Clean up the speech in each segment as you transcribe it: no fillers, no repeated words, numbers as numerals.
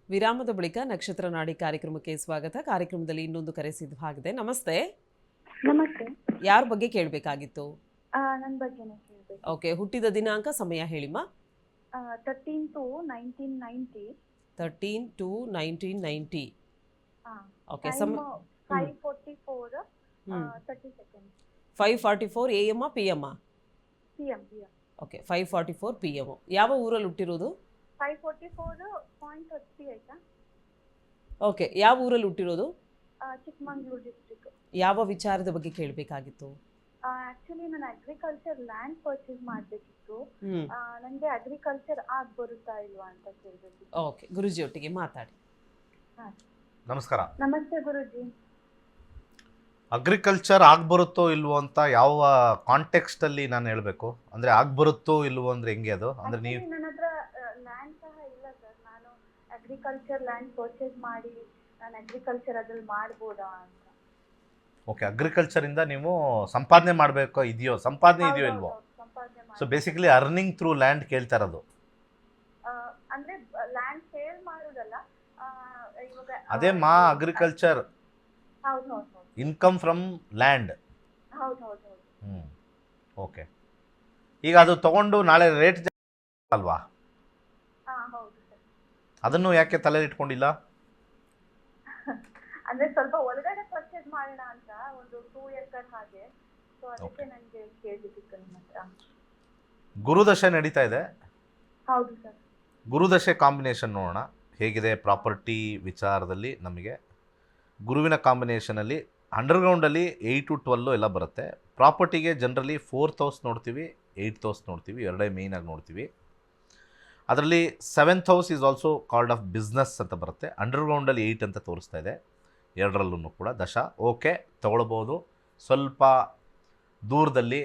ವಿರಾಮದ ಬಳಿಕ ನಕ್ಷತ್ರ ನಾಡಿ ಕಾರ್ಯಕ್ರಮಕ್ಕೆ ಸ್ವಾಗತ. ಕಾರ್ಯಕ್ರಮದಲ್ಲಿ ಇನ್ನೊಂದು ಕರೆ ಸಿದ್ಧವಾಗಿದೆ. ನಮಸ್ತೆ. ನಮಸ್ತೆ. ಯಾರ ಬಗ್ಗೆ ಕೇಳಬೇಕಾಗಿತ್ತು? ನನ್ನ ಬಗ್ಗೆನೇ ಕೇಳಬೇಕು. ಓಕೆ, ಹುಟ್ಟಿದ ದಿನಾಂಕ ಸಮಯ ಹೇಳಿಮ್ಮ. 13/2/1990. 13/2/1990. Okay, 5:44 30 seconds. 5:44 AM PM? PM. Okay, 5:44 PM. ಯಾವ ಊರಲ್ಲಿ ಹುಟ್ಟಿರೋದು? 5:44.30 ಆಯ್ತಾ? ಓಕೆ, ಯಾವ ಊರಲ್ಲಿ ಹುಟ್ಟಿರೋದು? ಚಿಕ್ಕಮಂಗ್ಳೂರು ಡಿಸ್ಟ್ರಿಕ್ಟ್. ಯಾವ ವಿಚಾರದ ಬಗ್ಗೆ ಕೇಳಬೇಕಾಗಿತ್ತು? ಆಕ್ಚುಲಿ ನಾನು ಅಗ್ರಿಕಲ್ಚರ್ ಲ್ಯಾಂಡ್ ಪರ್ಚೇಸ್ ಮಾಡಬೇಕಿತ್ತು. ನನಗೆ ಅಗ್ರಿಕಲ್ಚರ್ ಆಗಿ ಬರುತ್ತಾ ಇಲ್ವಾ ಅಂತ ಕೇಳಬೇಕಿತ್ತು. ಓಕೆ, ಗುರುಜಿ ಒಟ್ಟಿಗೆ ಮಾತಾಡಿ. ನಮಸ್ಕಾರ. ನಮಸ್ತೆ ಗುರುಜಿ. ಅಗ್ರಿಕಲ್ಚರ್ ಆಗ್ಬರುತ್ತೋ ಇಲ್ವೋ ಅಂತ ಯಾವ ಕಾಂಟೆಕ್ಸ್ಟ್ ಅಲ್ಲಿ ನಾನು ಹೇಳಬೇಕು? ಅಂದ್ರೆ ಆಗ್ಬರುತ್ತೋ ಇಲ್ವೋ ಅಂದ್ರೆ ಹೆಂಗೆ ಅದು? ಅಂದ್ರೆ ನೀವು ನನ್ನ ಹತ್ರ ಲ್ಯಾಂಡ್ ಸಹ ಇಲ್ಲ ಸರ್. ನಾನು ಅಗ್ರಿಕಲ್ಚರ್ ಲ್ಯಾಂಡ್ ಪರ್ಚೇಸ್ ಮಾಡಿ ನಾನು ಅಗ್ರಿಕಲ್ಚರ್ ಅದ್ರಲ್ಲಿ ಮಾಡ್ಬೋದಾ ಅಂತ. ಓಕೆ, ಅಗ್ರಿಕಲ್ಚರ್ ಇಂದ ನೀವು ಸಂಪಾದನೆ ಮಾಡಬೇಕು ಇದೆಯೋ? ಸಂಪಾದನೆ ಇದೆಯೋ ಇಲ್ವೋ? So basically earning through land ಕೇಳ್ತಾ ಇರೋದು. ಅಂದ್ರೆ ಲ್ಯಾಂಡ್ ಸೇಲ್ ಮಾಡೋದಲ್ಲ, ಇವಾಗ ಅದೇ ಅಗ್ರಿಕಲ್ಚರ್ ಹೌದು ಇನ್ಕಮ್ ಫ್ರಮ್ ಲ್ಯಾಂಡ್. ಹೌದು. ಓಕೆ, ಈಗ ಅದು ತಗೊಂಡು ನಾಳೆ ರೇಟ್ ಅಲ್ವಾ? ಹೌದು ಸರ್. ಅದನ್ನು ಯಾಕೆ ತಲೆ ಇಟ್ಕೊಂಡಿಲ್ಲ? ಅಂದ್ರೆ ಸ್ವಲ್ಪ ಒಳಗಡೆ ಪರ್ಚೇಸ್ ಮಾಡೋಣ ಅಂತ, ಒಂದು 2 ಎಕರ್ ಹಾಗೆ. ಸೊ ಅದಕ್ಕೆ ನನಗೆ ಕೇಳಬೇಕಿತ್ತು ನಿಮ್ಮ ಹತ್ರ. ಗುರುದಶೆ ನಡೀತಾ ಇದೆ. ಹೌದು ಸರ್. ಗುರುದಶೆ ಕಾಂಬಿನೇಷನ್ ನೋಡೋಣ ಹೇಗಿದೆ ಪ್ರಾಪರ್ಟಿ ವಿಚಾರದಲ್ಲಿ. ನಮಗೆ ಗುರುವಿನ ಕಾಂಬಿನೇಷನಲ್ಲಿ ಅಂಡರ್ಗ್ರೌಂಡಲ್ಲಿ 8 to 12 ಎಲ್ಲ ಬರುತ್ತೆ. ಪ್ರಾಪರ್ಟಿಗೆ ಜನರಲಿ 4th ಹೌಸ್ ನೋಡ್ತೀವಿ, 8th ಹೌಸ್ ನೋಡ್ತೀವಿ, ಎರಡೇ ಮೇಯ್ನಾಗಿ ನೋಡ್ತೀವಿ. ಅದರಲ್ಲಿ 7th house is also called of business ಅಂತ ಬರುತ್ತೆ. ಅಂಡರ್ಗ್ರೌಂಡಲ್ಲಿ 8 ಅಂತ ತೋರಿಸ್ತಾ ಇದೆ, ಎರಡರಲ್ಲೂ ಕೂಡ ದಶ. ಓಕೆ, ತೊಗೊಳ್ಬೋದು. ಸ್ವಲ್ಪ ದೂರದಲ್ಲಿ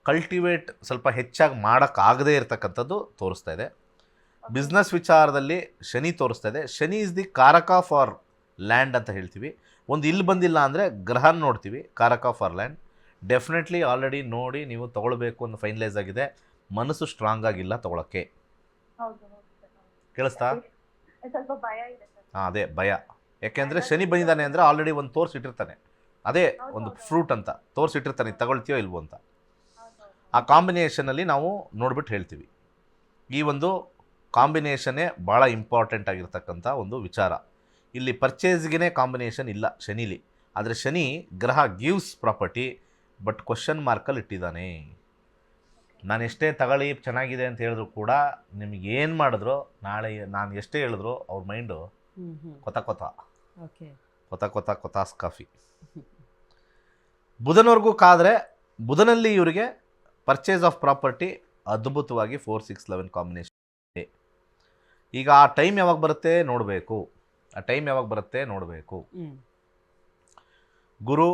ಕಲ್ಟಿವೇಟ್ ಸ್ವಲ್ಪ ಹೆಚ್ಚಾಗಿ ಮಾಡೋಕ್ಕಾಗದೇ ಇರತಕ್ಕಂಥದ್ದು ತೋರಿಸ್ತಾ ಇದೆ. ಬಿಸ್ನೆಸ್ ವಿಚಾರದಲ್ಲಿ ಶನಿ ತೋರಿಸ್ತಾ ಇದೆ. ಶನಿ ಇಸ್ ದಿ ಕಾರಕ ಫಾರ್ ಲ್ಯಾಂಡ್ ಅಂತ ಹೇಳ್ತೀವಿ. ಒಂದು ಇಲ್ಲಿ ಬಂದಿಲ್ಲ ಅಂದರೆ ಗ್ರಹ ನೋಡ್ತೀವಿ, ಕಾರಕ ಫಾರ್ ಲ್ಯಾಂಡ್. ಡೆಫಿನೆಟ್ಲಿ ಆಲ್ರೆಡಿ ನೋಡಿ ನೀವು ತೊಗೊಳ್ಬೇಕು ಅಂತ ಫೈನಲೈಸ್ ಆಗಿದೆ. ಮನಸ್ಸು ಸ್ಟ್ರಾಂಗ್ ಆಗಿಲ್ಲ ತೊಗೊಳಕ್ಕೆ. ಕೇಳಿಸ್ತಾ? ಸ್ವಲ್ಪ ಭಯ ಇದೆ ಸರ್. ಅದೇ ಭಯ. ಯಾಕೆಂದರೆ ಶನಿ ಬಂದಿದ್ದಾನೆ ಅಂದರೆ ಆಲ್ರೆಡಿ ಒಂದು ತೋರಿಸಿಟ್ಟಿರ್ತಾನೆ. ಅದೇ ಒಂದು ಫ್ರೂಟ್ ಅಂತ ತೋರಿಸಿಟ್ಟಿರ್ತಾನೆ, ತಗೊಳ್ತೀಯೋ ಇಲ್ವೋ ಅಂತ. ಆ ಕಾಂಬಿನೇಷನಲ್ಲಿ ನಾವು ನೋಡ್ಬಿಟ್ಟು ಹೇಳ್ತೀವಿ. ಈ ಒಂದು ಕಾಂಬಿನೇಷನ್ನೇ ಭಾಳ ಇಂಪಾರ್ಟೆಂಟ್ ಆಗಿರ್ತಕ್ಕಂಥ ಒಂದು ವಿಚಾರ. ಇಲ್ಲಿ ಪರ್ಚೇಸ್ಗೆ ಕಾಂಬಿನೇಷನ್ ಇಲ್ಲ ಶನಿಲಿ. ಆದರೆ ಶನಿ ಗ್ರಹ ಗಿವ್ಸ್ ಪ್ರಾಪರ್ಟಿ, ಬಟ್ ಕ್ವಶನ್ ಮಾರ್ಕಲ್ಲಿ ಇಟ್ಟಿದ್ದಾನೆ. ನಾನು ಎಷ್ಟೇ ತಗೊಳ್ಳಿ ಚೆನ್ನಾಗಿದೆ ಅಂತ ಹೇಳಿದ್ರು ಕೂಡ ನಿಮಗೇನು ಮಾಡಿದ್ರು, ನಾಳೆ ನಾನು ಎಷ್ಟೇ ಹೇಳಿದ್ರು ಅವ್ರ ಮೈಂಡು ಕೊತಾಸ್ ಕಾಫಿ. ಬುಧನವರೆಗೂ ಕಾದರೆ ಬುಧನಲ್ಲಿ ಇವರಿಗೆ ಪರ್ಚೇಸ್ ಆಫ್ ಪ್ರಾಪರ್ಟಿ ಅದ್ಭುತವಾಗಿ 4, 6, 11 ಕಾಂಬಿನೇಷನ್. ಈಗ ಆ ಟೈಮ್ ಯಾವಾಗ ಬರುತ್ತೆ ನೋಡಬೇಕು. ಗುರು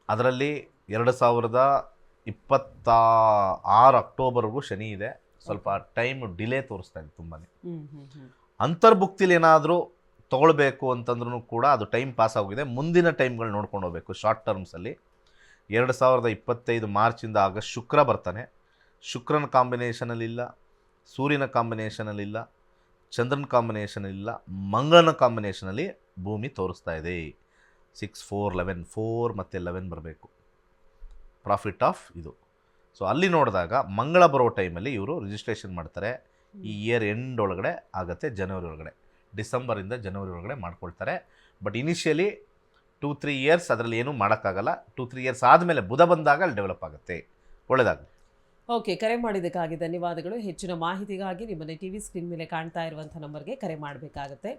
ಅದರಲ್ಲಿ 2026 ಅಕ್ಟೋಬರ್ವರೆಗೂ ಶನಿ ಇದೆ. ಸ್ವಲ್ಪ ಟೈಮ್ ಡಿಲೇ ತೋರಿಸ್ತಾ ಇದೆ ತುಂಬಾ. ಅಂತರ್ಭುಕ್ತಿಲಿ ಏನಾದರೂ ತೊಗೊಳ್ಬೇಕು ಅಂತಂದ್ರೂ ಕೂಡ ಅದು ಟೈಮ್ ಪಾಸ್ ಆಗೋಗಿದೆ. ಮುಂದಿನ ಟೈಮ್ಗಳು ನೋಡ್ಕೊಂಡು ಹೋಗಬೇಕು. ಶಾರ್ಟ್ ಟರ್ಮ್ಸಲ್ಲಿ 2025 ಮಾರ್ಚಿಂದ ಆಗಸ್ಟ್ ಶುಕ್ರ ಬರ್ತಾನೆ. ಶುಕ್ರನ ಕಾಂಬಿನೇಷನಲ್ಲಿಲ್ಲ, ಸೂರ್ಯನ ಕಾಂಬಿನೇಷನಲ್ಲಿಲ್ಲ, ಚಂದ್ರನ ಕಾಂಬಿನೇಷನಲ್ಲಿಲ್ಲ, ಮಂಗಳನ ಕಾಂಬಿನೇಷನಲ್ಲಿ ಭೂಮಿ ತೋರಿಸ್ತಾ ಇದೆ. 6, 4, 11, 4 ಮತ್ತು 11 ಬರಬೇಕು ಪ್ರಾಫಿಟ್ ಆಫ್ ಇದು. ಸೊ ಅಲ್ಲಿ ನೋಡಿದಾಗ ಮಂಗಳ ಬರೋ ಟೈಮಲ್ಲಿ ಇವರು ರಿಜಿಸ್ಟ್ರೇಷನ್ ಮಾಡ್ತಾರೆ. ಈ ಇಯರ್ ಎಂಡ್ ಒಳಗಡೆ ಆಗುತ್ತೆ, ಜನವರಿ ಒಳಗಡೆ, ಡಿಸೆಂಬರಿಂದ ಜನವರಿ ಒಳಗಡೆ ಮಾಡ್ಕೊಳ್ತಾರೆ. ಬಟ್ ಇನಿಷಿಯಲಿ 2-3 ಇಯರ್ಸ್ ಅದರಲ್ಲಿ ಏನೂ ಮಾಡೋಕ್ಕಾಗಲ್ಲ. 2-3 ಇಯರ್ಸ್ ಆದಮೇಲೆ ಬುಧ ಬಂದಾಗ ಅಲ್ಲಿ ಡೆವಲಪ್ ಆಗುತ್ತೆ. ಒಳ್ಳೆಯದಾಗಲಿ. ಓಕೆ, ಕರೆ ಮಾಡಿದ್ದಕ್ಕಾಗಿ ಧನ್ಯವಾದಗಳು. ಹೆಚ್ಚಿನ ಮಾಹಿತಿಗಾಗಿ ನಿಮ್ಮನೆ ಟಿವಿ ಸ್ಕ್ರೀನ್ ಮೇಲೆ ಕಾಣ್ತಾ ಇರುವಂಥ ನಂಬರ್ಗೆ ಕರೆ ಮಾಡಬೇಕಾಗತ್ತೆ.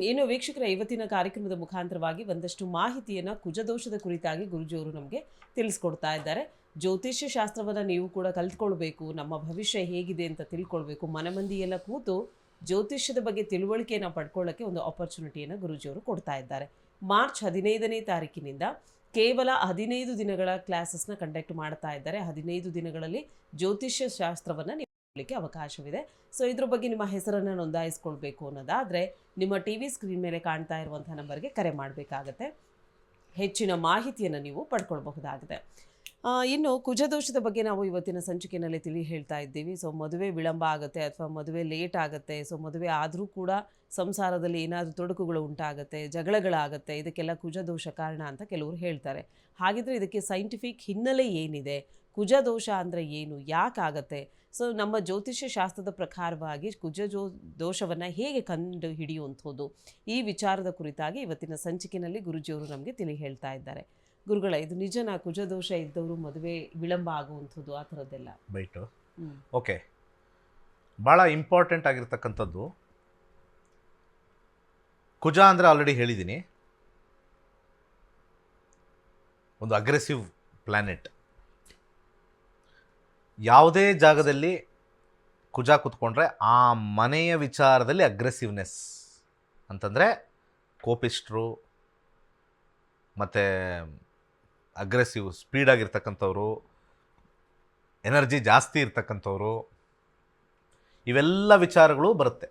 ಇನ್ನು ವೀಕ್ಷಕರ, ಇವತ್ತಿನ ಕಾರ್ಯಕ್ರಮದ ಮುಖಾಂತರವಾಗಿ ಒಂದಷ್ಟು ಮಾಹಿತಿಯನ್ನು ಕುಜದೋಷದ ಕುರಿತಾಗಿ ಗುರುಜಿಯವರು ನಮಗೆ ತಿಳಿಸ್ಕೊಡ್ತಾ ಇದ್ದಾರೆ. ಜ್ಯೋತಿಷ್ಯ ಶಾಸ್ತ್ರವನ್ನು ನೀವು ಕೂಡ ಕಲ್ತ್ಕೊಳ್ಬೇಕು, ನಮ್ಮ ಭವಿಷ್ಯ ಹೇಗಿದೆ ಅಂತ ತಿಳ್ಕೊಳ್ಬೇಕು, ಮನಮಂದಿ ಎಲ್ಲ ಕೂತು ಜ್ಯೋತಿಷ್ಯದ ಬಗ್ಗೆ ತಿಳುವಳಿಕೆಯನ್ನು ಪಡ್ಕೊಳ್ಳೋಕ್ಕೆ ಒಂದು ಆಪರ್ಚುನಿಟಿಯನ್ನು ಗುರುಜಿಯವರು ಕೊಡ್ತಾ ಇದ್ದಾರೆ. ಮಾರ್ಚ್ 15ನೇ ತಾರೀಕಿನಿಂದ ಕೇವಲ 15 ದಿನಗಳ ಕ್ಲಾಸಸ್ನ ಕಂಡಕ್ಟ್ ಮಾಡ್ತಾ ಇದ್ದಾರೆ. 15 ದಿನಗಳಲ್ಲಿ ಜ್ಯೋತಿಷ್ಯ ಶಾಸ್ತ್ರವನ್ನು ನೀವು ಕಲಿಯಲಿಕ್ಕೆ ಅವಕಾಶವಿದೆ. ಸೊ ಇದ್ರ ಬಗ್ಗೆ ನಿಮ್ಮ ಹೆಸರನ್ನು ನೋಂದಾಯಿಸ್ಕೊಳ್ಬೇಕು ಅನ್ನೋದಾದರೆ ನಿಮ್ಮ ಟಿವಿ ಸ್ಕ್ರೀನ್ ಮೇಲೆ ಕಾಣ್ತಾ ಇರುವಂಥ ನಂಬರ್ಗೆ ಕರೆ ಮಾಡಬೇಕಾಗತ್ತೆ. ಹೆಚ್ಚಿನ ಮಾಹಿತಿಯನ್ನು ನೀವು ಪಡ್ಕೊಳ್ಬಹುದಾಗಿದೆ. ಇನ್ನು ಕುಜದೋಷದ ಬಗ್ಗೆ ನಾವು ಇವತ್ತಿನ ಸಂಚಿಕೆಯಲ್ಲಿ ಹೇಳ್ತಾ ಇದ್ದೀವಿ. ಸೊ ಮದುವೆ ವಿಳಂಬ ಆಗುತ್ತೆ ಅಥವಾ ಮದುವೆ ಲೇಟ್ ಆಗುತ್ತೆ. ಸೊ ಮದುವೆ ಆದರೂ ಕೂಡ ಸಂಸಾರದಲ್ಲಿ ಏನಾದರೂ ತೊಡಕುಗಳು ಉಂಟಾಗುತ್ತೆ, ಜಗಳಗಳಾಗುತ್ತೆ. ಇದಕ್ಕೆಲ್ಲ ಕುಜದೋಷ ಕಾರಣ ಅಂತ ಕೆಲವರು ಹೇಳ್ತಾರೆ. ಹಾಗಿದ್ರೆ ಇದಕ್ಕೆ ಸೈಂಟಿಫಿಕ್ ಹಿನ್ನೆಲೆ ಏನಿದೆ? ಕುಜದೋಷ ಅಂದರೆ ಏನು, ಯಾಕಾಗತ್ತೆ? ಸೊ ನಮ್ಮ ಜ್ಯೋತಿಷ್ಯ ಶಾಸ್ತ್ರದ ಪ್ರಕಾರವಾಗಿ ದೋಷವನ್ನು ಹೇಗೆ ಕಂಡು ಹಿಡಿಯುವಂಥದ್ದು, ಈ ವಿಚಾರದ ಕುರಿತಾಗಿ ಇವತ್ತಿನ ಸಂಚಿಕೆಯಲ್ಲಿ ಗುರುಜಿಯವರು ನಮಗೆ ಹೇಳ್ತಾ ಇದ್ದಾರೆ. ಗುರುಗಳ, ಇದು ನಿಜನಾ? ಕುಜದೋಷ ಇದ್ದವರು ಮದುವೆ ವಿಳಂಬ ಆಗುವಂಥದ್ದು ಆ ಥರದ್ದೆಲ್ಲ ಬೈಟು. ಓಕೆ, ಭಾಳ ಇಂಪಾರ್ಟೆಂಟ್ ಆಗಿರ್ತಕ್ಕಂಥದ್ದು ಕುಜ ಅಂದರೆ ಆಲ್ರೆಡಿ ಹೇಳಿದ್ದೀನಿ, ಒಂದು ಅಗ್ರೆಸಿವ್ ಪ್ಲ್ಯಾನೆಟ್. ಯಾವುದೇ ಜಾಗದಲ್ಲಿ ಕುಜ ಕೂತ್ಕೊಂಡ್ರೆ ಆ ಮನೆಯ ವಿಚಾರದಲ್ಲಿ ಅಗ್ರೆಸಿವ್ನೆಸ್ ಅಂತಂದರೆ ಕೋಪಿಸ್ಟ್ರು ಮತ್ತು ಅಗ್ರೆಸಿವ್ ಸ್ಪೀಡಾಗಿರ್ತಕ್ಕಂಥವ್ರು, ಎನರ್ಜಿ ಜಾಸ್ತಿ ಇರ್ತಕ್ಕಂಥವ್ರು, ಇವೆಲ್ಲ ವಿಚಾರಗಳು ಬರುತ್ತೆ.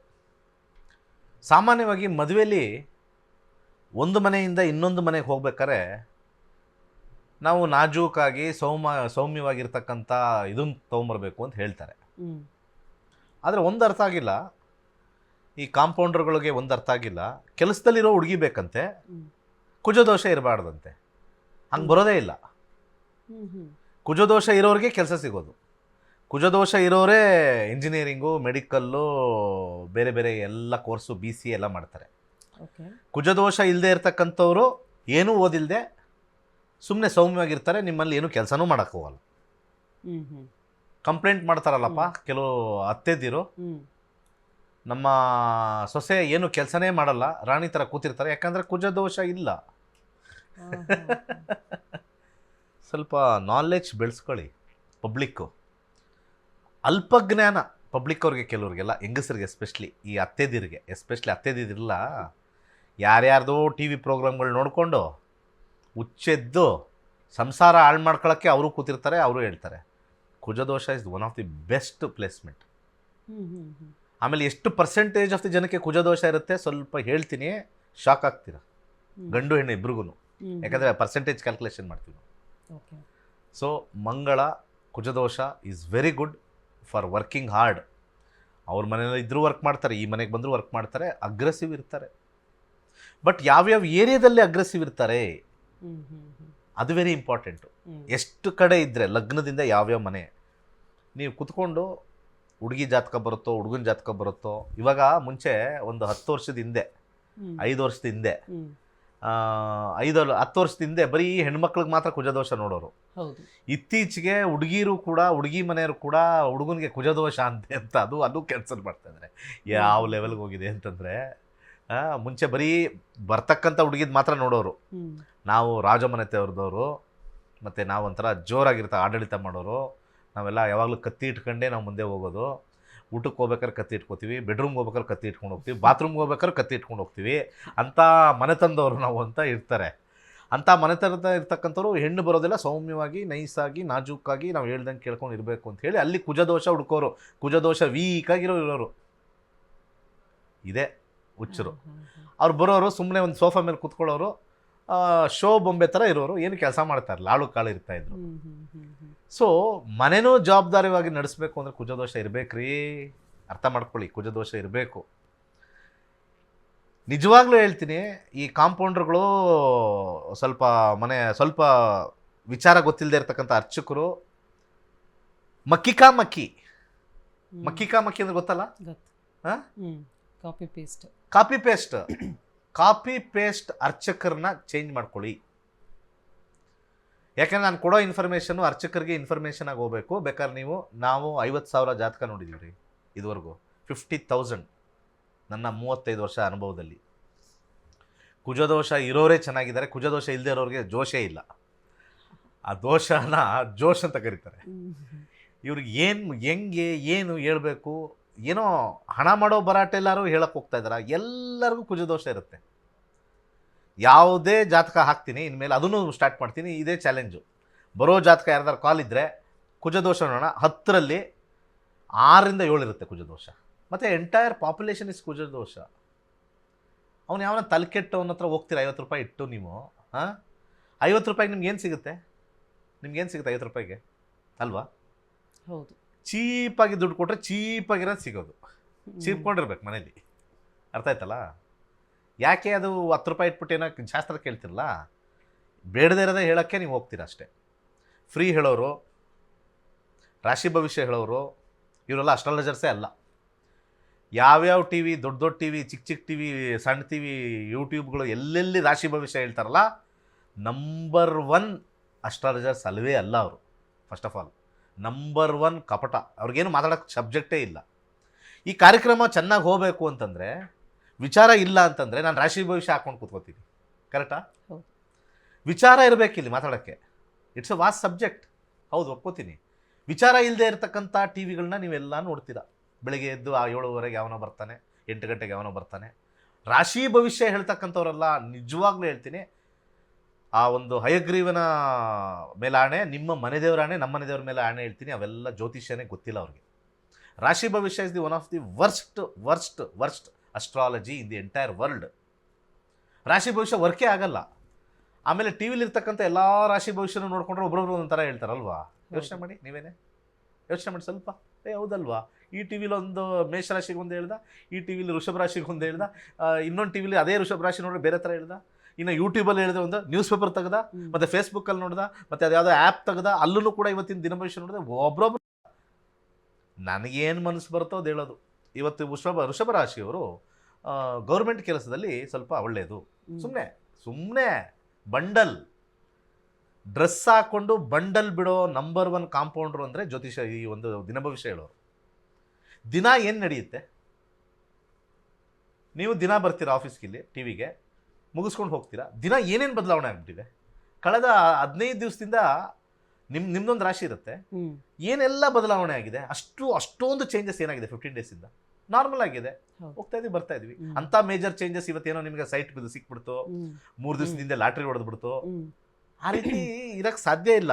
ಸಾಮಾನ್ಯವಾಗಿ ಮದುವೆಯಲ್ಲಿ ಒಂದು ಮನೆಯಿಂದ ಇನ್ನೊಂದು ಮನೆಗೆ ಹೋಗ್ಬೇಕಾದ್ರೆ ನಾವು ನಾಜೂಕಾಗಿ ಸೌಮ್ಯವಾಗಿರ್ತಕ್ಕಂಥ ಇದನ್ನು ತೊಗೊಂಬರ್ಬೇಕು ಅಂತ ಹೇಳ್ತಾರೆ. ಆದರೆ ಒಂದು ಅರ್ಥ ಆಗಿಲ್ಲ, ಈ ಕಾಂಪೌಂಡರ್ಗಳಿಗೆ ಒಂದು ಅರ್ಥ ಆಗಿಲ್ಲ, ಕೆಲಸದಲ್ಲಿರೋ ಹುಡುಗಿ ಬೇಕಂತೆ, ಕುಜದೋಷ ಇರಬಾರ್ದಂತೆ. ಹಂಗೆ ಬರೋದೇ ಇಲ್ಲ. ಕುಜದೋಷ ಇರೋರಿಗೆ ಕೆಲಸ ಸಿಗೋದು. ಕುಜದೋಷ ಇರೋರೇ ಇಂಜಿನಿಯರಿಂಗು, ಮೆಡಿಕಲ್ಲು, ಬೇರೆ ಬೇರೆ ಎಲ್ಲ ಕೋರ್ಸು, BCA ಎಲ್ಲ ಮಾಡ್ತಾರೆ. ಕುಜದೋಷ ಇಲ್ಲದೆ ಇರ್ತಕ್ಕಂಥವ್ರು ಏನೂ ಓದಿಲ್ಲದೆ ಸುಮ್ಮನೆ ಸೌಮ್ಯವಾಗಿರ್ತಾರೆ, ನಿಮ್ಮಲ್ಲಿ ಏನೂ ಕೆಲಸನೂ ಮಾಡೋಕ್ಕೆ ಹೋಗಲ್ಲ. ಕಂಪ್ಲೇಂಟ್ ಮಾಡ್ತಾರಲ್ಲಪ್ಪ ಕೆಲವು ಅತ್ತೆದಿರು, ನಮ್ಮ ಸೊಸೆ ಏನು ಕೆಲಸನೇ ಮಾಡಲ್ಲ, ರಾಣಿ ಥರ ಕೂತಿರ್ತಾರೆ, ಯಾಕಂದರೆ ಕುಜದೋಷ ಇಲ್ಲ. ಸ್ವಲ್ಪ ನಾಲೆಡ್ಜ್ ಬೆಳೆಸ್ಕೊಳ್ಳಿ. ಪಬ್ಲಿಕ್ಕು ಅಲ್ಪಜ್ಞಾನ, ಪಬ್ಲಿಕ್ ಅವ್ರಿಗೆ, ಕೆಲವ್ರಿಗೆಲ್ಲ, ಹೆಂಗಸರಿಗೆ ಎಸ್ಪೆಷಲಿ, ಈ ಅತ್ತೆದಿರಿಗೆ ಎಸ್ಪೆಷಲಿ, ಅತ್ತೆದಿರಲ್ಲ, ಯಾರ್ಯಾರ್ದೋ TV ಪ್ರೋಗ್ರಾಮ್ಗಳು ನೋಡಿಕೊಂಡು ಹುಚ್ಚೆದ್ದು ಸಂಸಾರ ಹಾಳು ಮಾಡ್ಕೊಳ್ಳೋಕ್ಕೆ ಅವರು ಕೂತಿರ್ತಾರೆ, ಅವರು ಹೇಳ್ತಾರೆ. ಕುಜದೋಷ is one of the best placement. ಆಮೇಲೆ ಎಷ್ಟು ಪರ್ಸೆಂಟೇಜ್ ಆಫ್ ದಿ ಜನಕ್ಕೆ ಕುಜದೋಷ ಇರುತ್ತೆ ಸ್ವಲ್ಪ ಹೇಳ್ತೀನಿ, ಶಾಕ್ ಆಗ್ತೀರ, ಗಂಡು ಹೆಣ್ಣು ಇಬ್ರಿಗೂ. ಯಾಕಂದರೆ ಪರ್ಸೆಂಟೇಜ್ ಕ್ಯಾಲ್ಕುಲೇಷನ್ ಮಾಡ್ತೀವಿ. ಸೊ ಮಂಗಳ ಕುಜದೋಷ is very good for working hard. ಅವ್ರ ಮನೆಯಲ್ಲಿ ಇದ್ರೂ ವರ್ಕ್ ಮಾಡ್ತಾರೆ, ಈ ಮನೆಗೆ ಬಂದರೂ ವರ್ಕ್ ಮಾಡ್ತಾರೆ, ಅಗ್ರೆಸಿವ್ ಇರ್ತಾರೆ. ಬಟ್ ಯಾವ್ಯಾವ ಏರಿಯಾದಲ್ಲಿ ಅಗ್ರೆಸಿವ್ ಇರ್ತಾರೆ ಅದು ವೆರಿ ಇಂಪಾರ್ಟೆಂಟು. ಎಷ್ಟು ಕಡೆ ಇದ್ದರೆ ಲಗ್ನದಿಂದ ಯಾವ್ಯಾವ ಮನೆ ನೀವು ಕುತ್ಕೊಂಡು ಹುಡುಗಿ ಜಾತಕ ಬರುತ್ತೋ ಹುಡುಗನ ಜಾತಕ ಬರುತ್ತೋ. ಇವಾಗ ಮುಂಚೆ ಒಂದು 10 ವರ್ಷದ ಹಿಂದೆ, 5 ವರ್ಷದ ಹಿಂದೆ, 10 ವರ್ಷದ ಹಿಂದೆ ಬರೀ ಹೆಣ್ಮಕ್ಳಿಗೆ ಮಾತ್ರ ಕುಜದೋಷ ನೋಡೋರು. ಇತ್ತೀಚೆಗೆ ಹುಡುಗಿರು ಕೂಡ, ಹುಡುಗಿ ಮನೆಯವರು ಕೂಡ ಹುಡುಗನಿಗೆ ಕುಜದೋಷ ಅಂತೆ ಅಂತ ಅದು ಕ್ಯಾನ್ಸಲ್ ಮಾಡ್ತಾ ಇದ್ದಾರೆ. ಯಾವ ಲೆವೆಲ್ಗೆ ಹೋಗಿದೆ ಅಂತಂದರೆ, ಮುಂಚೆ ಬರೀ ಬರ್ತಕ್ಕಂಥ ಹುಡುಗಿದ್ ಮಾತ್ರ ನೋಡೋರು. ನಾವು ರಾಜಮನೆತವ್ರದವರು, ಮತ್ತು ನಾವು ಒಂಥರ ಜೋರಾಗಿರ್ತಾ ಆಡಳಿತ ಮಾಡೋರು. ನಾವೆಲ್ಲ ಯಾವಾಗಲೂ ಕತ್ತಿ ಇಟ್ಕೊಂಡೇ ನಾವು ಮುಂದೆ ಹೋಗೋದು. ಊಟಕ್ಕೆ ಹೋಗ್ಬೇಕಾದ್ರೆ ಕತ್ತಿ ಇಟ್ಕೋತೀವಿ, ಬೆಡ್ರೂಮ್ಗೆ ಹೋಗ್ಬೇಕಾದ್ರೆ ಕತ್ತಿ ಇಟ್ಕೊಂಡು ಹೋಗ್ತೀವಿ, ಬಾತ್ರೂಮ್ಗೆ ಹೋಗ್ಬೇಕಾದ್ರೆ ಕತ್ತಿ ಇಟ್ಕೊಂಡು ಹೋಗ್ತೀವಿ. ಅಂಥ ಮನೆತನದವರು ನಾವು ಅಂತ ಇರ್ತಾರೆ. ಅಂಥ ಮನೆತನದ ಇರ್ತಕ್ಕಂಥವ್ರು ಹೆಣ್ಣು ಬರೋದೆಲ್ಲ ಸೌಮ್ಯವಾಗಿ, ನೈಸಾಗಿ, ನಾಜೂಕಾಗಿ, ನಾವು ಹೇಳ್ದಂಗೆ ಕೇಳ್ಕೊಂಡು ಇರಬೇಕು ಅಂತ ಹೇಳಿ ಅಲ್ಲಿ ಕುಜದೋಷ ಹುಡ್ಕೋರು. ಕುಜದೋಷ ವೀಕಾಗಿರೋರು ಇದೆ ಹುಚ್ಚರು. ಅವ್ರು ಬರೋರು ಸುಮ್ಮನೆ ಒಂದು ಸೋಫಾ ಮೇಲೆ ಕೂತ್ಕೊಳ್ಳೋರು, ಶೋ ಬೊಂಬೆ ಥರ ಇರೋರು, ಏನು ಕೆಲಸ ಮಾಡ್ತಾ ಇರಲಿಲ್ಲ, ಆಳು ಕಾಳು ಇರ್ತಾಯಿದ್ರು. ಸೊ ಮನೆನೂ ಜವಾಬ್ದಾರಿಯಾಗಿ ನಡೆಸಬೇಕು ಅಂದರೆ ಕುಜದೋಷ ಇರಬೇಕ್ರಿ. ಅರ್ಥ ಮಾಡ್ಕೊಳ್ಳಿ, ಕುಜದೋಷ ಇರಬೇಕು. ನಿಜವಾಗ್ಲೂ ಹೇಳ್ತೀನಿ, ಈ ಕಾಂಪೌಂಡರ್ಗಳು ಸ್ವಲ್ಪ ವಿಚಾರ ಗೊತ್ತಿಲ್ಲದೆ ಇರ್ತಕ್ಕಂಥ ಅರ್ಚಕರು ಮಕ್ಕಿ ಅಂದ್ರೆ ಗೊತ್ತಲ್ಲ? ಕಾಪಿ ಪೇಸ್ಟ್ ಅರ್ಚಕರನ್ನ ಚೇಂಜ್ ಮಾಡ್ಕೊಳ್ಳಿ. ಯಾಕಂದ್ರೆ ನಾನು ಕೊಡೋ ಇನ್ಫಾರ್ಮೇಷನ್ನು ಅರ್ಚಕರಿಗೆ ಇನ್ಫಾರ್ಮೇಷನ್ ಆಗಿ ಹೋಗ್ಬೇಕು. ಬೇಕಾದ್ರೆ ನಾವು 50,000 ಜಾತಕ ನೋಡಿದ್ದೀವಿ ರೀ ಇದುವರೆಗೂ. 50,000 ನನ್ನ 35 ವರ್ಷ ಅನುಭವದಲ್ಲಿ. ಕುಜದೋಷ ಇರೋರೇ ಚೆನ್ನಾಗಿದ್ದಾರೆ, ಕುಜದೋಷ ಇಲ್ಲದೆ ಇರೋರಿಗೆ ಜೋಶೇ ಇಲ್ಲ. ಆ ದೋಷನ ಜೋಶ್ ಅಂತ ಕರೀತಾರೆ. ಇವ್ರಿಗೆ ಏನು ಹೇಳಬೇಕು, ಏನೋ ಹಣ ಮಾಡೋ ಭರಾಟೆ ಎಲ್ಲರೂ ಹೇಳಕ್ಕೆ ಹೋಗ್ತಾ ಇದ್ದಾರೆ. ಎಲ್ಲರಿಗೂ ಕುಜದೋಷ ಇರುತ್ತೆ. ಯಾವುದೇ ಜಾತಕ ಹಾಕ್ತೀನಿ ಇನ್ಮೇಲೆ, ಅದನ್ನು ಸ್ಟಾರ್ಟ್ ಮಾಡ್ತೀನಿ, ಇದೇ ಚಾಲೆಂಜು. ಬರೋ ಜಾತಕ ಯಾರ್ದಾರು ಕಾಲ್ ಇದ್ದರೆ ಕುಜದೋಷ ನೋಡೋಣ. 10ರಲ್ಲಿ 6ರಿಂದ 7 ಇರುತ್ತೆ ಕುಜದೋಷ. ಮತ್ತು ಎಂಟೈರ್ ಪಾಪ್ಯುಲೇಷನ್ ಇಸ್ ಕುಜದೋಷ. ಅವನು ಯಾವನ ತಲೆಕೆಟ್ಟು ಅವನ ಹತ್ರ ಹೋಗ್ತೀರ 50 ರೂಪಾಯಿ ಇಟ್ಟು ನೀವು, 50 ರೂಪಾಯಿಗೆ ನಿಮ್ಗೆ ಏನು ಸಿಗುತ್ತೆ? ನಿಮ್ಗೇನು ಸಿಗುತ್ತೆ 50 ರೂಪಾಯಿಗೆ ಅಲ್ವಾ? ಹೌದು. ಚೀಪಾಗಿ ದುಡ್ಡು ಕೊಟ್ಟರೆ ಚೀಪಾಗಿರೋದು ಸಿಗೋದು, ಚೀಪ್ಕೊಂಡಿರ್ಬೇಕು ಮನೇಲಿ. ಅರ್ಥ ಆಯ್ತಲ್ಲ? ಯಾಕೆ ಅದು 10 ರೂಪಾಯಿ ಇಟ್ಬಿಟ್ಟು ಏನೋ ಶಾಸ್ತ್ರ ಕೇಳ್ತಿರಲ್ಲ, ಬೇಡದೇ ಇರೋದೇ ಹೇಳೋಕ್ಕೆ ನೀವು ಹೋಗ್ತೀರ ಅಷ್ಟೇ. ಫ್ರೀ ಹೇಳೋರು, ರಾಶಿ ಭವಿಷ್ಯ ಹೇಳೋರು ಇವರೆಲ್ಲ ಅಸ್ಟ್ರಾಲಜರ್ಸೇ ಅಲ್ಲ. ಯಾವ್ಯಾವ ಟಿ ವಿ, ದೊಡ್ಡ ದೊಡ್ಡ ಟಿ ವಿ, ಚಿಕ್ಕ ಚಿಕ್ಕ ಟಿ ವಿ, ಸಣ್ಣ ಟಿ ವಿ, ಯೂಟ್ಯೂಬ್ಗಳು ಎಲ್ಲೆಲ್ಲಿ ರಾಶಿ ಭವಿಷ್ಯ ಹೇಳ್ತಾರಲ್ಲ, ನಂಬರ್ 1 ಅಸ್ಟ್ರಾಲಜರ್ಸ್ ಅಲ್ಲವೇ ಅಲ್ಲ ಅವರು. ಫಸ್ಟ್ ಆಫ್ ಆಲ್ ನಂಬರ್ 1 ಕಪಟ. ಅವ್ರಿಗೇನು ಮಾತಾಡೋಕ್ಕೆ ಸಬ್ಜೆಕ್ಟೇ ಇಲ್ಲ. ಈ ಕಾರ್ಯಕ್ರಮ ಚೆನ್ನಾಗಿ ಹೋಗಬೇಕು ಅಂತಂದರೆ, ವಿಚಾರ ಇಲ್ಲ ಅಂತಂದರೆ ನಾನು ರಾಶಿ ಭವಿಷ್ಯ ಹಾಕ್ಕೊಂಡು ಕೂತ್ಕೋತೀನಿ. ಕರೆಕ್ಟಾ? ವಿಚಾರ ಇರಬೇಕಿಲ್ಲಿ ಮಾತಾಡೋಕ್ಕೆ. It's a vast subject. ಹೌದು, ಒಪ್ಕೋತೀನಿ. ವಿಚಾರ ಇಲ್ಲದೆ ಇರತಕ್ಕಂಥ ಟಿ ವಿಗಳನ್ನ ನೀವೆಲ್ಲ ನೋಡ್ತೀರಾ. ಬೆಳಗ್ಗೆ ಎದ್ದು 7:30 ಯಾವನೋ ಬರ್ತಾನೆ, 8 ಗಂಟೆಗೆ ಯಾವನೋ ಬರ್ತಾನೆ. ರಾಶಿ ಭವಿಷ್ಯ ಹೇಳ್ತಕ್ಕಂಥವ್ರೆಲ್ಲ ನಿಜವಾಗ್ಲೂ ಹೇಳ್ತೀನಿ, ಆ ಒಂದು ಹಯಗ್ರೀವನ ಮೇಲೆ ಆಣೆ, ನಿಮ್ಮ ಮನೆದೇವರ ಆಣೆ, ನಮ್ಮ ಮನೆದೇವ್ರ ಮೇಲೆ ಆಣೆ ಹೇಳ್ತೀನಿ, ಅವೆಲ್ಲ ಜ್ಯೋತಿಷ್ಯನೇ ಗೊತ್ತಿಲ್ಲ ಅವ್ರಿಗೆ. ರಾಶಿ ಭವಿಷ್ಯ is the one of the worst astrology in the entire world. ರಾಶಿ ಭವಿಷ್ಯ ವರ್ಕೇ ಆಗಲ್ಲ. ಆಮೇಲೆ ಟಿ ವಿಲಿರ್ತಕ್ಕಂಥ ಎಲ್ಲ ರಾಶಿ ಭವಿಷ್ಯನೂ ನೋಡ್ಕೊಂಡ್ರೆ ಒಬ್ಬರೊಬ್ರು ಒಂಥರ ಹೇಳ್ತಾರಲ್ವಾ? ಯೋಚನೆ ಮಾಡಿ, ನೀವೇನೇ ಯೋಚನೆ ಮಾಡಿ ಸ್ವಲ್ಪ. ಹೌದಲ್ವಾ? ಈ ಟಿ ವಿಲಿ ಒಂದು ಮೇಷರಾಶಿಗೆ ಒಂದು ಹೇಳ್ದ, ಈ ಟಿ ವಿಲಿ ವೃಷಭ ರಾಶಿಗೆ ಒಂದು ಹೇಳ್ದ, ಇನ್ನೊಂದು ಟಿ ವಿಲಿ ಅದೇ ವೃಷಭ ರಾಶಿ ನೋಡ್ರೆ ಬೇರೆ ಥರ ಹೇಳ್ದ, ಇನ್ನು ಯೂಟ್ಯೂಬಲ್ಲಿ ಹೇಳಿದೆ, ಒಂದು ನ್ಯೂಸ್ ಪೇಪರ್ ತೆಗ್ದ, ಮತ್ತು ಫೇಸ್ಬುಕ್ಕಲ್ಲಿ ನೋಡ್ದ, ಮತ್ತು ಅದು ಯಾವುದೋ ಆ್ಯಪ್ ತೆಗ್ದ, ಅಲ್ಲೂ ಕೂಡ ಇವತ್ತಿನ ದಿನ ಭವಿಷ್ಯ ನೋಡಿದೆ. ಒಬ್ಬೊಬ್ರು ನನಗೇನು ಮನಸ್ಸು ಬರುತ್ತೋ ಅದು ಹೇಳೋದು. ಇವತ್ತು ವೃಷಭ ರಾಶಿಯವರು ಗೌರ್ಮೆಂಟ್ ಕೆಲಸದಲ್ಲಿ ಸ್ವಲ್ಪ ಒಳ್ಳೆಯದು. ಸುಮ್ಮನೆ ಬಂಡಲ್ ಡ್ರೆಸ್ ಹಾಕ್ಕೊಂಡು ಬಂಡಲ್ ಬಿಡೋ ನಂಬರ್ 1 ಕಾಂಪೌಂಡ್ರು ಅಂದರೆ ಜ್ಯೋತಿಷ, ಈ ಒಂದು ದಿನ ಭವಿಷ್ಯ ಹೇಳೋರು. ದಿನ ಏನು ನಡೆಯುತ್ತೆ, ನೀವು ದಿನ ಬರ್ತೀರಾ ಆಫೀಸ್ಗಿಲ್ಲಿ ಟಿ ವಿಗೆ, ಮುಗಿಸ್ಕೊಂಡು ಹೋಗ್ತೀರಾ. ದಿನ ಏನೇನು ಬದಲಾವಣೆ ಆಗ್ಬಿಟ್ಟಿದೆ ಕಳೆದ 15 ದಿವಸದಿಂದ. ನಿಮ್ದೊಂದು ರಾಶಿ ಇರುತ್ತೆ, ಏನೆಲ್ಲ ಬದಲಾವಣೆ ಆಗಿದೆ, ಅಷ್ಟೊಂದು ಚೇಂಜಸ್ ಏನಾಗಿದೆ 15 ಡೇಸಿಂದ. ನಾರ್ಮಲ್ ಆಗಿದೆ, ಹೋಗ್ತಾ ಇದೀವಿ, ಬರ್ತಾ ಇದೀವಿ. ಅಂತ ಮೇಜರ್ ಚೇಂಜಸ್ ಇವತ್ತೇನೋ ನಿಮಗೆ ಸೈಟ್ ಸಿಕ್ಬಿಡ್ತು, 3 ದಿವಸದಿಂದ ಲಾಟ್ರಿ ಹೊಡೆದ್ಬಿಡ್ತು, ಆ ರೀತಿ ಇರಕ್ಕೆ ಸಾಧ್ಯ ಇಲ್ಲ.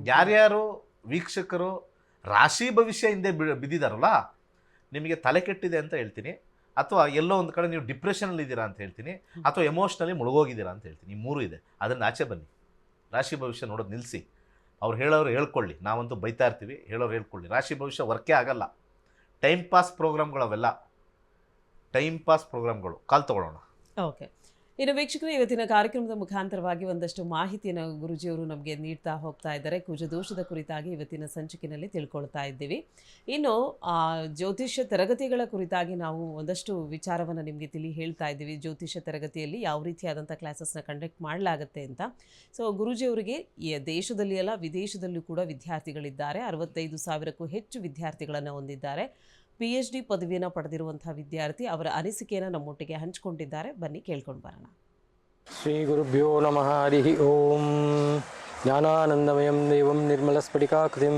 ಯಾರ್ಯಾರು ವೀಕ್ಷಕರು ರಾಶಿ ಭವಿಷ್ಯ ಹಿಂದೆ ಬಿದ್ದಿದಾರಲ್ಲ, ನಿಮಗೆ ತಲೆ ಕೆಟ್ಟಿದೆ ಅಂತ ಹೇಳ್ತೀನಿ, ಅಥವಾ ಎಲ್ಲೋ ಒಂದು ಕಡೆ ನೀವು ಡಿಪ್ರೆಷನಲ್ಲಿ ಇದ್ದೀರಾ ಅಂತ ಹೇಳ್ತೀನಿ, ಅಥವಾ ಎಮೋಷ್ನಲಿ ಮುಳುಗೋಗಿದ್ದೀರಾ ಅಂತ ಹೇಳ್ತೀನಿ. ಈ 3 ಇದೆ. ಅದನ್ನು ಆಚೆ ಬನ್ನಿ, ರಾಶಿ ಭವಿಷ್ಯ ನೋಡೋದು ನಿಲ್ಲಿಸಿ. ಅವ್ರು ಹೇಳೋರು ಹೇಳ್ಕೊಳ್ಳಿ, ನಾವಂತೂ ಬೈತಾ ಇರ್ತೀವಿ, ಹೇಳೋರು ಹೇಳ್ಕೊಳ್ಳಿ. ರಾಶಿ ಭವಿಷ್ಯ ವರ್ಕೇ ಆಗಲ್ಲ. ಟೈಮ್ ಪಾಸ್ ಪ್ರೋಗ್ರಾಮ್ಗಳು ಅವೆಲ್ಲ, ಟೈಮ್ ಪಾಸ್ ಪ್ರೋಗ್ರಾಮ್ಗಳು. ಕಾಲ್ ತೊಗೊಳ್ಳೋಣ. ಓಕೆ. ಇನ್ನು ವೀಕ್ಷಕರು, ಇವತ್ತಿನ ಕಾರ್ಯಕ್ರಮದ ಮುಖಾಂತರವಾಗಿ ಒಂದಷ್ಟು ಮಾಹಿತಿಯನ್ನು ಗುರುಜಿಯವರು ನಮಗೆ ನೀಡ್ತಾ ಹೋಗ್ತಾ ಇದ್ದಾರೆ. ಕುಜದೋಷದ ಕುರಿತಾಗಿ ಇವತ್ತಿನ ಸಂಚಿಕೆಯಲ್ಲಿ ತಿಳ್ಕೊಳ್ತಾ ಇದ್ದೀವಿ. ಇನ್ನು ಜ್ಯೋತಿಷ್ಯ ತರಗತಿಗಳ ಕುರಿತಾಗಿ ನಾವು ಒಂದಷ್ಟು ವಿಚಾರವನ್ನು ನಿಮಗೆ ಹೇಳ್ತಾ ಇದ್ದೀವಿ. ಜ್ಯೋತಿಷ್ಯ ತರಗತಿಯಲ್ಲಿ ಯಾವ ರೀತಿಯಾದಂಥ ಕ್ಲಾಸಸ್ನ ಕಂಡಕ್ಟ್ ಮಾಡಲಾಗುತ್ತೆ ಅಂತ. ಸೊ ಗುರುಜಿಯವರಿಗೆ ಈ ದೇಶದಲ್ಲಿ ಅಲ್ಲ, ವಿದೇಶದಲ್ಲೂ ಕೂಡ ವಿದ್ಯಾರ್ಥಿಗಳಿದ್ದಾರೆ. 65,000ಕ್ಕೂ ಹೆಚ್ಚು ವಿದ್ಯಾರ್ಥಿಗಳನ್ನು ಹೊಂದಿದ್ದಾರೆ. PhD ಪದವಿಯನ್ನು ಪಡೆದಿರುವಂತಹ ವಿದ್ಯಾರ್ಥಿ ಅವರ ಅನಿಸಿಕೆಯನ್ನು ನಮ್ಮೊಟ್ಟಿಗೆ ಹಂಚಿಕೊಂಡಿದ್ದಾರೆ. ಬನ್ನಿ ಕೇಳ್ಕೊಂಡು ಬರೋಣ. ಶ್ರೀ ಗುರುಭ್ಯೋ ನಮಃ. ಹರಿ ಓಂ. ಜ್ಞಾನಾನಂದಮಯಂ ದೇವಂ ನಿರ್ಮಲಸ್ಫಟಿಕಾಕೃತಿಂ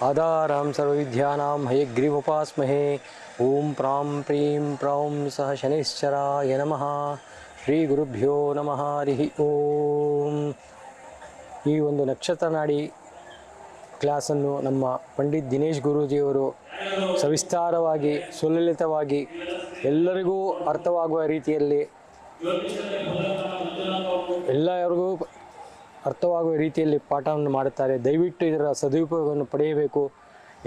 ಆಧಾರಾಂ ಸರ್ವವಿದ್ಯಾನಾಂ ಹಯಗ್ರೀವೋಪಾಸ್ಮಹೇ. ಓಂ ಪ್ರಾಂ ಪ್ರೀಂ ಪ್ರೌಂ ಸಹ ಶನೈಶ್ಚರಾಯ ನಮಃ. ಶ್ರೀ ಗುರುಭ್ಯೋ ನಮಃ. ಹರಿ ಓಂ. ಈ ಒಂದು ನಕ್ಷತ್ರ ನಾಡಿ ಕ್ಲಾಸನ್ನು ನಮ್ಮ ಪಂಡಿತ್ ದಿನೇಶ್ ಗುರೂಜಿಯವರು ಸವಿಸ್ತಾರವಾಗಿ, ಸುಲಲಿತವಾಗಿ, ಎಲ್ಲರಿಗೂ ಅರ್ಥವಾಗುವ ರೀತಿಯಲ್ಲಿ, ಎಲ್ಲರಿಗೂ ಅರ್ಥವಾಗುವ ರೀತಿಯಲ್ಲಿ ಪಾಠವನ್ನು ಮಾಡುತ್ತಾರೆ. ದಯವಿಟ್ಟು ಇದರ ಸದುಪಯೋಗವನ್ನು ಪಡೆಯಬೇಕು.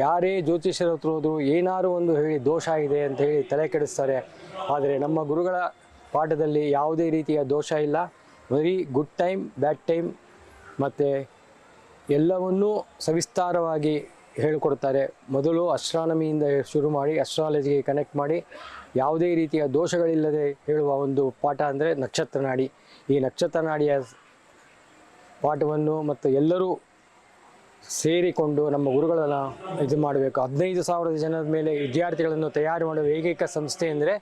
ಯಾರೇ ಜ್ಯೋತಿಷ್ಯರ ಹತ್ರ ಹೋದರೂ ಏನಾದರೂ ಒಂದು ಹೇಳಿ ದೋಷ ಇದೆ ಅಂತ ಹೇಳಿ ತಲೆ ಕೆಡಿಸ್ತಾರೆ. ಆದರೆ ನಮ್ಮ ಗುರುಗಳ ಪಾಠದಲ್ಲಿ ಯಾವುದೇ ರೀತಿಯ ದೋಷ ಇಲ್ಲ. Very good time, bad time ಮತ್ತು ಎಲ್ಲವನ್ನೂ ಸವಿಸ್ತಾರವಾಗಿ ಹೇಳಿಕೊಡ್ತಾರೆ. ಮೊದಲು ಅಸ್ಟ್ರಾನಮಿಯಿಂದ ಶುರು ಮಾಡಿ ಅಸ್ಟ್ರಾಲಜಿಗೆ ಕನೆಕ್ಟ್ ಮಾಡಿ ಯಾವುದೇ ರೀತಿಯ ದೋಷಗಳಿಲ್ಲದೆ ಹೇಳುವ ಒಂದು ಪಾಠ ಅಂದರೆ ನಕ್ಷತ್ರ ನಾಡಿ. ಈ ನಕ್ಷತ್ರ ನಾಡಿಯ ಪಾಠವನ್ನು ಮತ್ತು ಎಲ್ಲರೂ ಸೇರಿಕೊಂಡು ನಮ್ಮ ಗುರುಗಳನ್ನು ಇದು ಮಾಡಬೇಕು. 15,000 ಜನರ ಮೇಲೆ ವಿದ್ಯಾರ್ಥಿಗಳನ್ನು ತಯಾರು ಮಾಡುವ ಏಕೈಕ ಸಂಸ್ಥೆ ಅಂದರೆ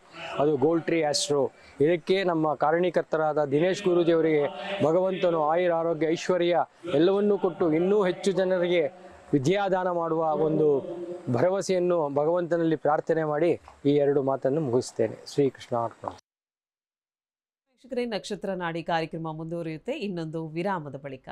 ಅದು ಗೋಲ್ಡ್ ಟ್ರೀ ಆಸ್ಟ್ರೋ. ಇದಕ್ಕೆ ನಮ್ಮ ಕಾರಣೀಕರ್ತರಾದ ದಿನೇಶ್ ಗುರೂಜಿಯವರಿಗೆ ಭಗವಂತನು ಆಯುರ, ಆರೋಗ್ಯ, ಐಶ್ವರ್ಯ ಎಲ್ಲವನ್ನೂ ಕೊಟ್ಟು ಇನ್ನೂ ಹೆಚ್ಚು ಜನರಿಗೆ ವಿದ್ಯಾದಾನ ಮಾಡುವ ಒಂದು ಭರವಸೆಯನ್ನು ಭಗವಂತನಲ್ಲಿ ಪ್ರಾರ್ಥನೆ ಮಾಡಿ ಈ 2 ಮಾತನ್ನು ಮುಗಿಸ್ತೇನೆ. ಶ್ರೀಕೃಷ್ಣ ಅರ್ಪಣ. ವೀಕ್ಷಕರೇ, ನಕ್ಷತ್ರ ನಾಡಿ ಕಾರ್ಯಕ್ರಮ ಮುಂದುವರಿಯುತ್ತೆ ಇನ್ನೊಂದು ವಿರಾಮದ ಬಳಿಕ.